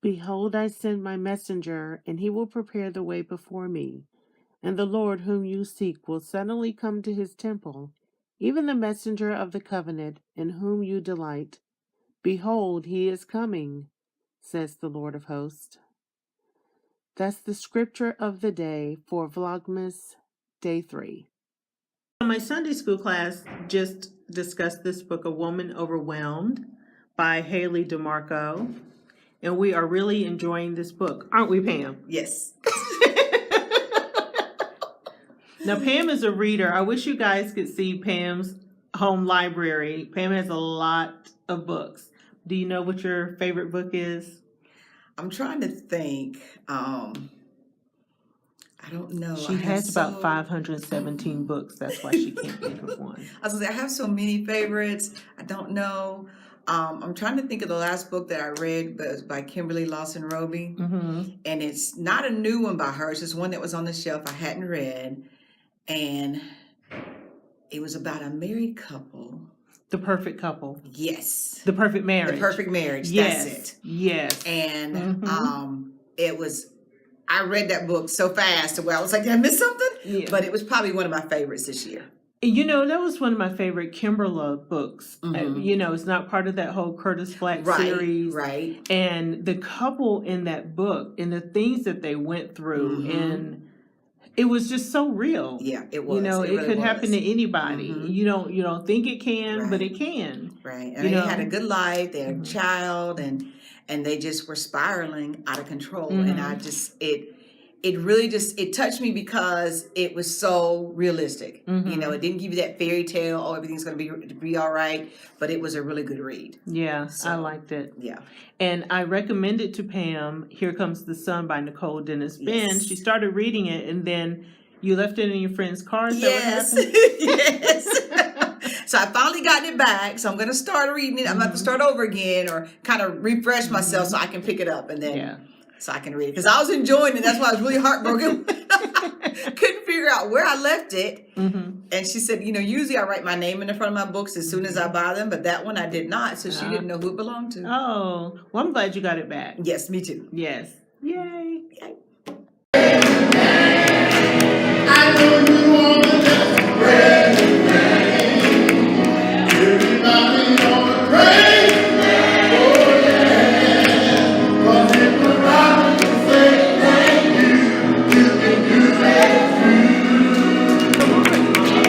Behold, I send my messenger, and he will prepare the way before me. And the Lord whom you seek will suddenly come to his temple, even the messenger of the covenant in whom you delight. Behold, he is coming, says the Lord of hosts. That's the scripture of the day for Vlogmas Day 3. My Sunday school class just discussed this book, A Woman Overwhelmed, by Haley DeMarco. And we are really enjoying this book. Aren't we, Pam? Yes. Now, Pam is a reader. I wish you guys could see Pam's home library. Pam has a lot of books. Do you know what your favorite book is? I'm trying to think. I don't know. She has about 517 books. That's why she can't think of one. I was gonna say, I have so many favorites. I don't know. I'm trying to think of the last book that I read, but it was by Kimberly Lawson Roby. And it's not a new one by her. It's just one that was on the shelf I hadn't read. And it was about a married couple. The Perfect Couple. Yes. The Perfect Marriage. The Perfect Marriage. Yes. That's it. Yes. And it was, I read that book so fast where I was like, did I miss something? Yeah. But it was probably one of my favorites this year. You know, that was one of my favorite Kimberly books. You know, it's not part of that whole Curtis Black series. Right. And the couple in that book and the things that they went through, and it was just so real. Yeah, it was. You know, it really could happen to anybody. You don't think it can, but it can. Right. And they had a good life. They had a child, and they just were spiraling out of control. And I just it really just, it touched me because it was so realistic. You know, it didn't give you that fairy tale, oh, everything's going to be all right, but it was a really good read. Yeah, so, I liked it. Yeah. And I recommended to Pam, Here Comes the Sun by Nicole Dennis Benn. She started reading it, and then you left it in your friend's car. Is Yes. that what happened? Yes. So I finally got it back. So I'm going to start reading it. I'm going to have to start over again or kind of refresh myself so I can pick it up and then so I can read it. Because I was enjoying it. That's why I was really heartbroken. Couldn't figure out where I left it. And she said, you know, usually I write my name in the front of my books as soon as I buy them. But that one I did not. So she didn't know who it belonged to. Oh, well, I'm glad you got it back. Yes, me too. Yes. Yay. I know you want to just pray. Everybody on the praise. Oh yeah. 'Cause if the Bible can say thank you, you can do that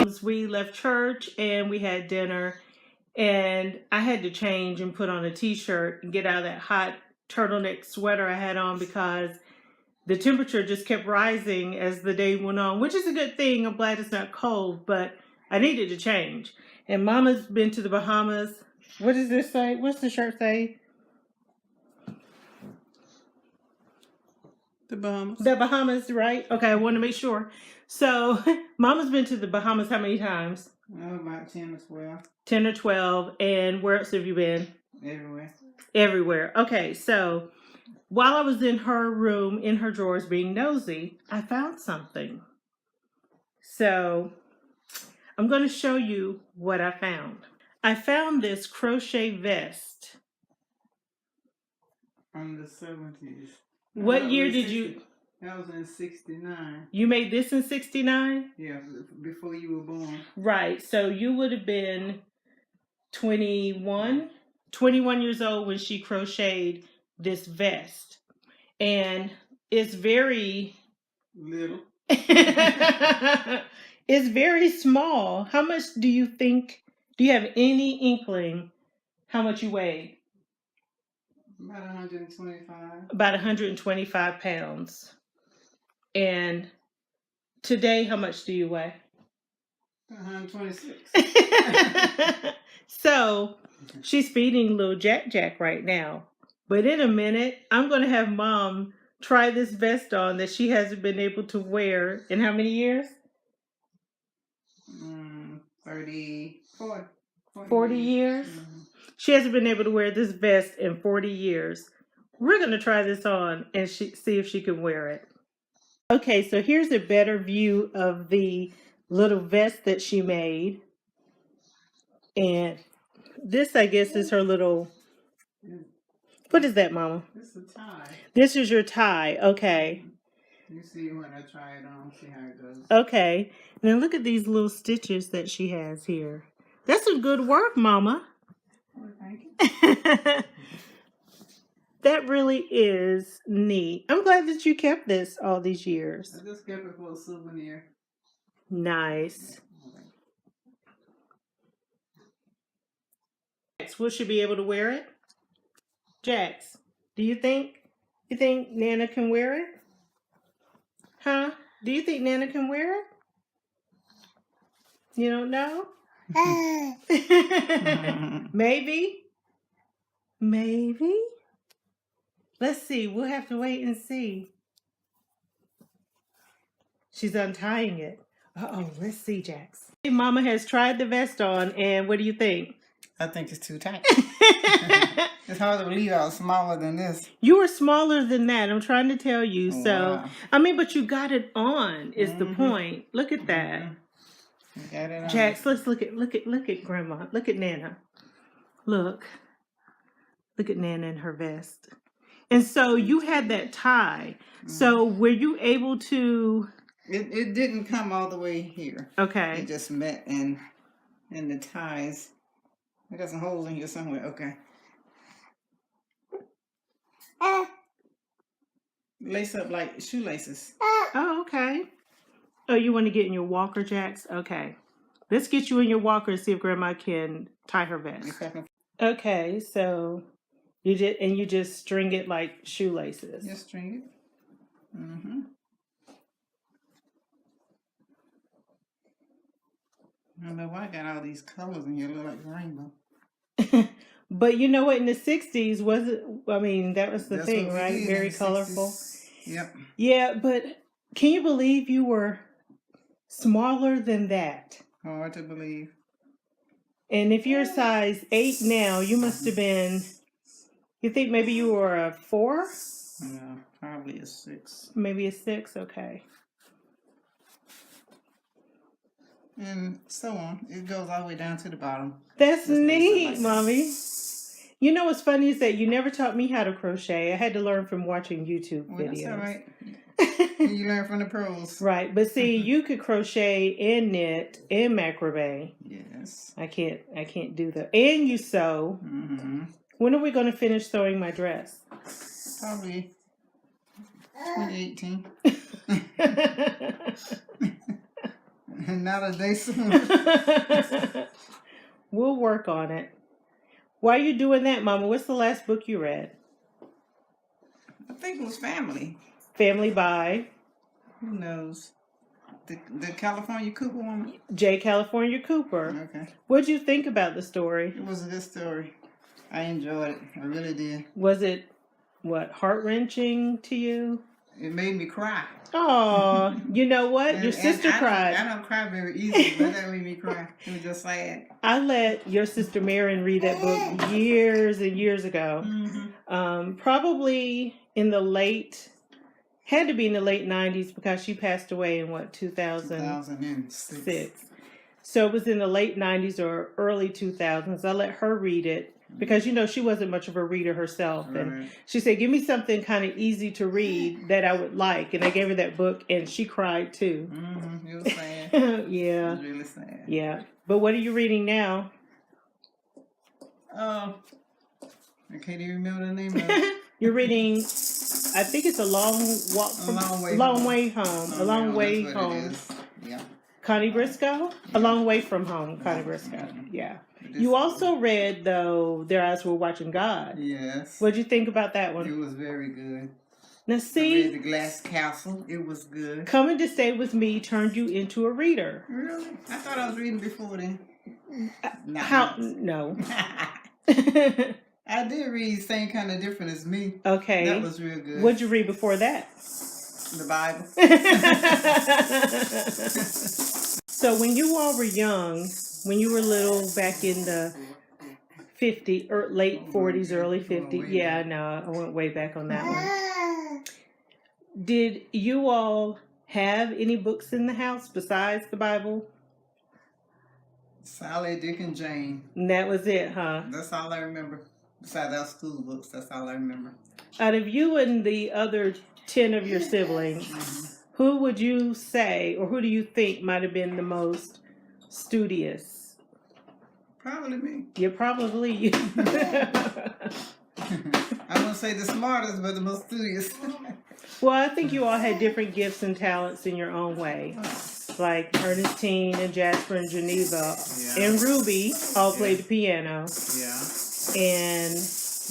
too. We left church and we had dinner, and I had to change and put on a t-shirt and get out of that hot turtleneck sweater I had on because the temperature just kept rising as the day went on, which is a good thing. I'm glad it's not cold, but I needed to change. And Mama's been to the Bahamas. What does this say? What's the shirt say? The Bahamas. The Bahamas, right? Okay, I want to make sure. So, Mama's been to the Bahamas how many times? Oh, about 10 or 12. 10 or 12. And where else have you been? Everywhere. Everywhere. Okay, so while I was in her room, in her drawers being nosy, I found something. So I'm going to show you what I found. I found this crochet vest. From the 70s. What year did you? That was in 69. You made this in 69? Yeah, before you were born. Right. So you would have been 21 years old when she crocheted this vest. And it's very little. It's very small. How much do you think, do you have any inkling how much you weigh? About 125. About 125 pounds. And today, how much do you weigh? 126. So, she's feeding little Jack right now. But in a minute, I'm going to have Mom try this vest on that she hasn't been able to wear in how many years? 40 years? She hasn't been able to wear this vest in 40 years. We're going to try this on and see if she can wear it. Okay, so here's a better view of the little vest that she made. And this, I guess, is her little What is that, Mama? This is a tie. This is your tie. Okay. You see when I try it on, see how it goes. Okay. Now look at these little stitches that she has here. That's some good work, Mama. Oh, thank you. That really is neat. I'm glad that you kept this all these years. I just kept it for a souvenir. Nice. Jax, will she be able to wear it? Jax, do you think Nana can wear it? Huh? Do you think Nana can wear it? You don't know? Maybe? Maybe? Let's see. We'll have to wait and see. She's untying it. Uh-oh, let's see, Jax. Mama has tried the vest on, and what do you think? I think it's too tight. It's hard to believe I was smaller than this. You were smaller than that. I'm trying to tell you. Oh, so, wow. I mean, but you got it on is the point. Look at that. You got it on. Jax, let's look at Grandma. Look at Nana. Look at Nana in her vest. And so you had that tie. So were you able to? It didn't come all the way here. Okay. It just met in the ties. I got some holes in here somewhere. Okay. Lace up like shoelaces. Oh, okay. Oh, you want to get in your walker, Jax? Okay. Let's get you in your walker and see if Grandma can tie her vest. Okay, so you just string it like shoelaces. Just string it. Mm-hmm. I don't know why I got all these colors in here. Look like rainbow. But you know what? In the 60s, that was the That's thing, what we right? did in Very the colorful. 60s. Yep. Yeah, but can you believe you were smaller than that? Hard to believe. And if you're size 8 now, you must have been, you think maybe you were a 4? No, probably a 6. Maybe a 6, okay. And so on. It goes all the way down to the bottom. That's Just neat, like Mommy. You know what's funny is that you never taught me how to crochet. I had to learn from watching YouTube videos. That's all right. You learn from the pros. Right, but see, you could crochet and knit and macrame. Yes. I can't do that. And you sew. Mm-hmm. When are we going to finish sewing my dress? Probably 2018. Not a day soon. We'll work on it. Why are you doing that, Mama? What's the last book you read? I think it was Family. Family by? Who knows? The California Cooper one? J. California Cooper. Okay. What did you think about the story? It was a good story. I enjoyed it. I really did. Was it, heart-wrenching to you? It made me cry. Oh, you know what? Your sister cried. I don't cry very easily, but that made me cry. It was just sad. I let your sister Marion read that book years and years ago. Mm-hmm. Probably had to be in the late 90s because she passed away in 2006. So it was in the late 90s or early 2000s. I let her read it because, she wasn't much of a reader herself. Right. And she said, give me something kind of easy to read that I would like. And I gave her that book and she cried too. Mm-hmm. It was sad. Yeah. It was really sad. Yeah. But what are you reading now? I can't even remember the name of it. You're reading, I think it's A Long Way Home. A Long Way Home. Yeah. Connie Briscoe? A Long Way from Home, Connie Briscoe. Yeah. You also read, though, Their Eyes Were Watching God. Yes. What'd you think about that one? It was very good. Now, I see, read The Glass Castle. It was good. Coming to Stay With Me turned you into a reader. Really? I thought I was reading before then. No. I did read Same Kind of Different as Me. Okay. That was real good. What'd you read before that? The Bible. So when you all were young, when you were little back in the 50s, or late 40s, early 50s. Yeah, I know. I went way back on that one. Did you all have any books in the house besides the Bible? Sally, Dick, and Jane. And that was it, huh? That's all I remember. Besides our school books, that's all I remember. Out of you and the other 10 of your siblings, who would you say, or who do you think might have been the most studious? Probably me. You're probably you. I wouldn't say the smartest, but the most studious. Well, I think you all had different gifts and talents in your own way. Like Ernestine and Jasper and Geneva and Ruby all played the piano. Yeah. And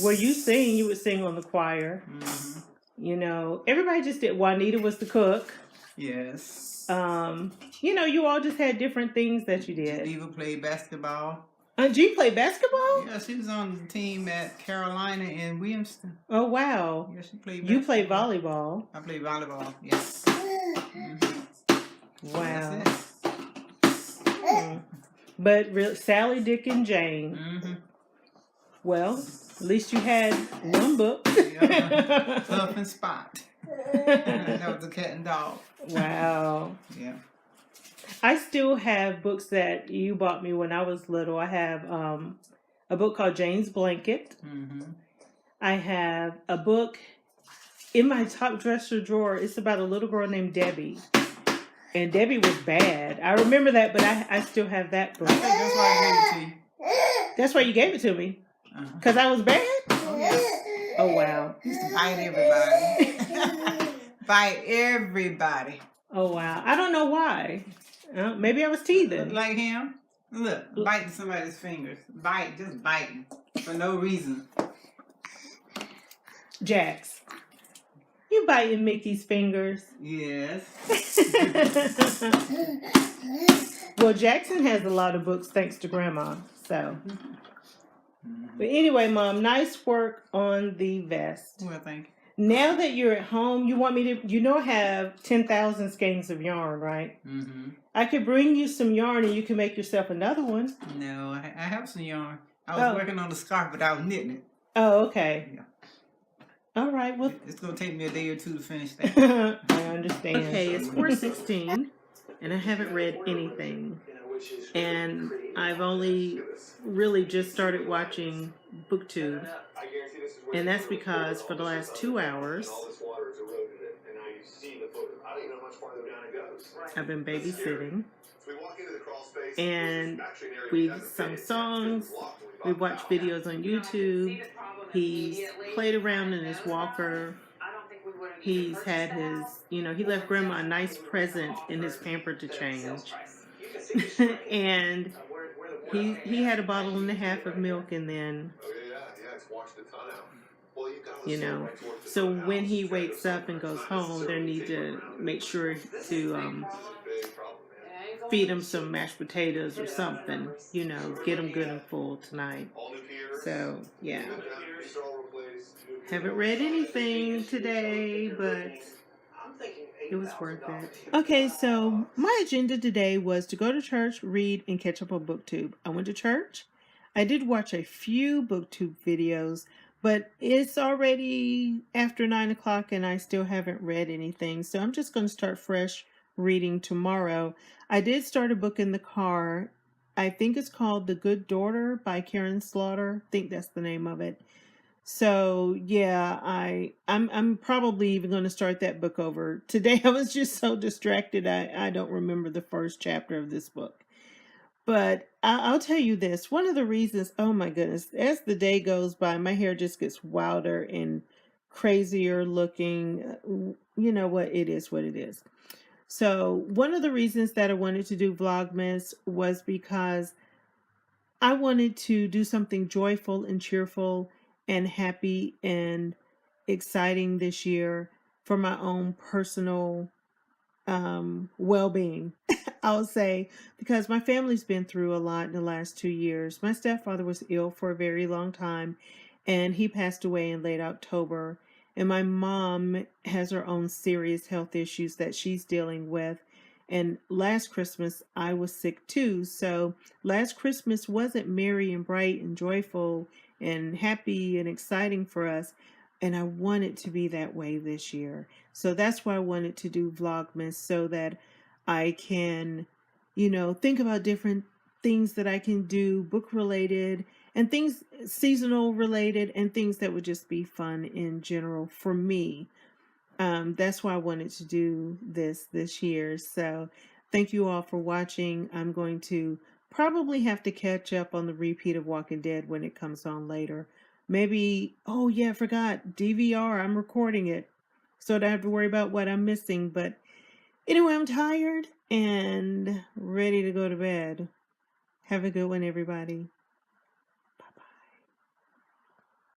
where you sing, you would sing on the choir. Mm-hmm. You know, everybody just did. Juanita was the cook. Yes. You know, you all just had different things that you did. Geneva played basketball. G played basketball? Yeah, she was on the team at Carolina and Williamston. Oh, wow. Yeah, she played You basketball. played volleyball. I played volleyball, yes. Wow. That's it. But Sally, Dick, and Jane. Mm-hmm. Well, at least you had one book. Yeah. Fluff and Spot. That was the cat and dog. Wow. Yeah. I still have books that you bought me when I was little. I have a book called Jane's Blanket. Mm-hmm. I have a book in my top dresser drawer. It's about a little girl named Debbie. And Debbie was bad. I remember that, but I still have that book. I think that's why I gave it to you. That's why you gave it to me? Because I was bad? Oh, yes. Oh, wow. He used to bite everybody. Bite everybody. Oh, wow. I don't know why. Maybe I was teething. Like him. Look, biting somebody's fingers. Just biting. For no reason. Jax, you biting Mickey's fingers? Yes. Well, Jackson has a lot of books thanks to Grandma. So, but anyway, Mom, nice work on the vest. Well, thank you. Now that you're at home, you want me to, I have 10,000 skeins of yarn, right? Mm-hmm. I could bring you some yarn and you can make yourself another one. No, I have some yarn. I was working on the scarf, but I was knitting it. Oh, okay. Yeah. All right. Well, it's going to take me a day or two to finish that. I understand. Okay, it's 4:16 and I haven't read anything. And I've only really just started watching BookTube. And that's because for the last 2 hours, I've been babysitting. And we've sung songs, we've watched videos on YouTube, he's played around in his walker, he's had his, he left Grandma a nice present in his pamper to change. And he had a bottle and a half of milk, and then so when he wakes up and goes home, they need to make sure to feed him some mashed potatoes or something, get him good and full tonight. So yeah, haven't read anything today, but it was worth it. Okay, so my agenda today was to go to church, read, and catch up on BookTube. I went to church. I did watch a few BookTube videos, but it's already after 9 o'clock and I still haven't read anything. So I'm just going to start fresh reading tomorrow. I did start a book in the car. I think it's called The Good Daughter by Karen Slaughter. I think that's the name of it. So yeah, I'm probably even going to start that book over. Today I was just so distracted. I don't remember the first chapter of this book. But I'll tell you this, one of the reasons, oh my goodness, as the day goes by, my hair just gets wilder and crazier looking. You know what, it is what it is. So one of the reasons that I wanted to do Vlogmas was because I wanted to do something joyful and cheerful and happy and exciting this year for my own personal well-being. I'll say, because my family's been through a lot in the last 2 years. My stepfather was ill for a very long time, and he passed away in late October. And my mom has her own serious health issues that she's dealing with. And last Christmas, I was sick too. So last Christmas wasn't merry and bright and joyful and happy and exciting for us. And I want it to be that way this year. So that's why I wanted to do Vlogmas, so that I can, think about different things that I can do book related. and things seasonal related and things that would just be fun in general for me. That's why I wanted to do this year. So thank you all for watching. I'm going to probably have to catch up on the repeat of Walking Dead when it comes on later. Maybe, oh yeah, I forgot, DVR, I'm recording it, so I don't have to worry about what I'm missing. But anyway, I'm tired and ready to go to bed. Have a good one, everybody.